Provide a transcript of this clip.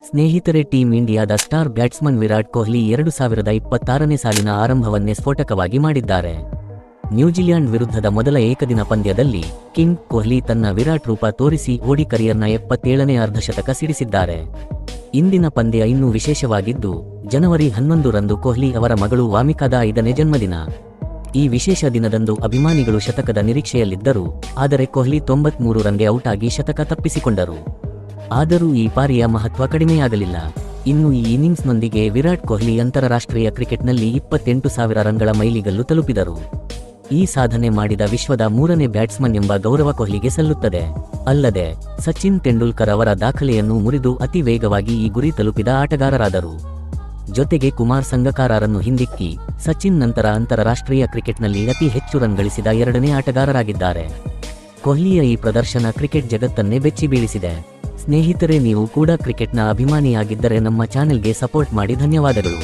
ಸ್ನೇಹಿತರೆ, ಟೀಂ ಇಂಡಿಯಾದ star batsman Virat Kohli 2026ನೇ ಸಾಲಿನ ಆರಂಭವನ್ನೇ ಸ್ಫೋಟಕವಾಗಿ ಮಾಡಿದ್ದಾರೆ. ನ್ಯೂಜಿಲ್ಯಾಂಡ್ ವಿರುದ್ಧದ ಮೊದಲ ಏಕದಿನ ಪಂದ್ಯದಲ್ಲಿ ಕಿಂಗ್ ಕೊಹ್ಲಿ ತನ್ನ ವಿರಾಟ್ ರೂಪ ತೋರಿಸಿ ಓಡಿ ಕರಿಯರ್ನ 77ನೇ ಅರ್ಧಶತಕ ಸಿಡಿಸಿದ್ದಾರೆ. ಇಂದಿನ ಪಂದ್ಯ ಇನ್ನೂ ವಿಶೇಷವಾಗಿದ್ದು, ಜನವರಿ 11ರಂದು ಕೊಹ್ಲಿ ಅವರ ಮಗಳು ವಾಮಿಕಾದ 5ನೇ ಜನ್ಮದಿನ. ಈ ವಿಶೇಷ ದಿನದಂದು ಅಭಿಮಾನಿಗಳು ಶತಕದ ನಿರೀಕ್ಷೆಯಲ್ಲಿದ್ದರು, ಆದರೆ ಕೊಹ್ಲಿ 93 ರನ್ಗೆ ಔಟ್ ಆಗಿ ಶತಕ ತಪ್ಪಿಸಿಕೊಂಡರು. ಆದರೂ ಈ ಪಾರಿಯ ಮಹತ್ವ ಕಡಿಮೆಯಾಗಲಿಲ್ಲ. ಇನ್ನು ಈ ಇನ್ನಿಂಗ್ಸ್ನೊಂದಿಗೆ ವಿರಾಟ್ ಕೊಹ್ಲಿ ಅಂತಾರಾಷ್ಟ್ರೀಯ ಕ್ರಿಕೆಟ್ನಲ್ಲಿ 28,000 ರನ್ಗಳ ಮೈಲಿಗಲ್ಲು ತಲುಪಿದರು. ಈ ಸಾಧನೆ ಮಾಡಿದ ವಿಶ್ವದ 3ನೇ ಬ್ಯಾಟ್ಸ್ಮನ್ ಎಂಬ ಗೌರವ ಕೊಹ್ಲಿಗೆ ಸಲ್ಲುತ್ತದೆ. ಅಲ್ಲದೆ ಸಚಿನ್ ತೆಂಡೂಲ್ಕರ್ ಅವರ ದಾಖಲೆಯನ್ನು ಮುರಿದು ಅತಿ ವೇಗವಾಗಿ ಈ ಗುರಿ ತಲುಪಿದ ಆಟಗಾರರಾದರು. ಜೊತೆಗೆ ಕುಮಾರ್ ಸಂಗಕಾರರನ್ನು ಹಿಂದಿಕ್ಕಿ ಸಚಿನ್ ನಂತರ ಅಂತಾರಾಷ್ಟ್ರೀಯ ಕ್ರಿಕೆಟ್ನಲ್ಲಿ ಅತಿ ಹೆಚ್ಚು ರನ್ ಗಳಿಸಿದ 2ನೇ ಆಟಗಾರರಾಗಿದ್ದಾರೆ. ಕೊಹ್ಲಿಯ ಈ ಪ್ರದರ್ಶನ ಕ್ರಿಕೆಟ್ ಜಗತ್ತನ್ನೇ ಬೆಚ್ಚಿ ಬೀಳಿಸಿದೆ. ಸ್ನೇಹಿತರೆ, ನೀವು ಕೂಡ ಕ್ರಿಕೆಟ್ನ ಅಭಿಮಾನಿಯಾಗಿದ್ದರೆ ನಮ್ಮ ಚಾನೆಲ್ಗೆ ಸಪೋರ್ಟ್ ಮಾಡಿ. ಧನ್ಯವಾದಗಳು.